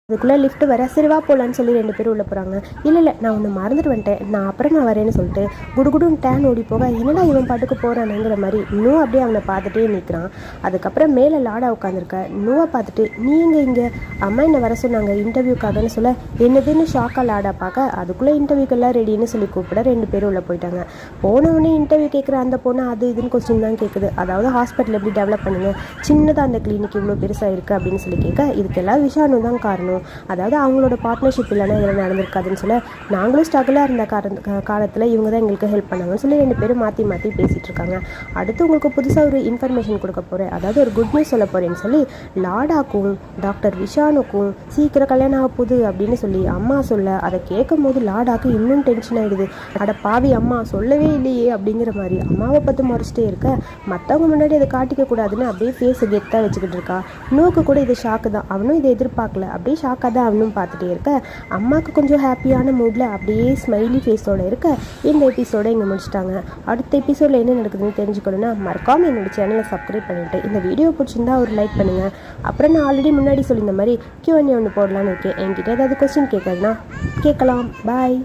அதுக்குள்ளே லிஃப்ட்டு வர, சரி வா போகலான்னு சொல்லி 2 பேரும் உள்ளே போகிறாங்க. இல்லை நான் ஒன்று மறந்துட்டு வந்துட்டேன், நான் வரேன்னு சொல்லிட்டு குடுகுடுன்னு டேன் ஓடி போக, என்னடா இவன் பாட்டுக்கு போகிறானுங்கிற மாதிரி இன்னும் அப்படியே அவனை பார்த்துட்டே நிற்கிறான். அதுக்கப்புறம் மேலே லாடா உட்காந்துருக்க நூவை பார்த்துட்டு, நீ எங்கே இங்கே, அம்மா என்னை வர சொன்னாங்க இன்டர்வியூக்காகன்னு சொல்ல, என்னதுன்னு ஷாக்காக லாடா பார்க்க, அதுக்குள்ளே இன்டர்வியூக்கெல்லாம் ரெடின்னு சொல்லி கூப்பிட 2 பேரும் உள்ளே போயிட்டாங்க. போனவொடனே இன்டர்வியூ கேட்குற அந்த பொண்ணு அது இதுன்னு கொஸ்டின் தான் கேட்குது. அதாவது ஹாஸ்பிட்டல் எப்படி டெவலப் பண்ணுங்க, சின்னதாக அந்த கிளினிக் இவ்வளோ பெருசாக இருக்குது அப்படின்னு சொல்லி கேட்க, இதுக்கெல்லாம் விஷானு தான் காரணம், அதாவது அவங்களோட பார்ட்னர்ஷிப் இல்லைன்னா இதெல்லாம் நடந்திருக்காதுன்னு சொல்ல, நாங்களும் ஸ்ட்ரகிளாக இருந்த காலத்தில் இவங்க தான் எங்களுக்கு ஹெல்ப் பண்ணாங்கன்னு சொல்லி 2 பேரும் மாற்றி பேசிகிட்டு இருக்காங்க. அடுத்து உங்களுக்கு புதுசாக ஒரு இன்ஃபர்மேஷன் கொடுக்க போகிறேன், அதாவது ஒரு குட் நியூஸ் சொல்ல போகிறேன்னு சொல்லி லாடாக்கும் டாக்டர் விஷானுக்கும் சீக்கிரம் கல்யாணம் ஆக போகுது அப்படின்னு சொல்லி அம்மா சொல்ல, அதை கேட்கும் போது லாடாக்கு இன்னும் டென்ஷன் ஆகிடுது. அட பாவி அம்மா சொல்லவே இல்லையே அப்படிங்கிற மாதிரி அம்மாவை பார்த்து முறைச்சிட்டே இருக்க, மற்றவங்க முன்னாடி அதை காட்டிக்க கூடாதுன்னு அப்படியே ஃபேஸை கெத்தாக வச்சுக்கிட்டு இருக்கா. நோக்கு கூட இது ஷாக்கு தான், அவனும் இதை எதிர்பார்க்கல, அப்படியே ஷாக்காக தான் அவனும் பார்த்துட்டே இருக்க, அம்மாவுக்கு கொஞ்சம் ஹாப்பியான மூடில் அப்படியே ஸ்மைலி ஃபேஸோடு இருக்க இந்த எபிசோட இங்கே முடிச்சிட்டாங்க. அடுத்த எபிசோடில் என்ன நடக்குதுன்னு தெரிஞ்சுக்கணுன்னா மறக்காமல் என்னோட சேனலை சப்ஸ்கிரைப் பண்ணிவிட்டு இந்த வீடியோ பிடிச்சிருந்தா ஒரு லைக் பண்ணுங்கள். அப்புறம் நான் ஆல்ரெடி முன்னாடி சொல்லியிருந்த மாதிரி Q&A ஒன்று போடலான்னு இருக்கேன், என்கிட்ட ஏதாவது கொஸ்டின் கேட்கறதுனா கேட்கலாம். பாய்.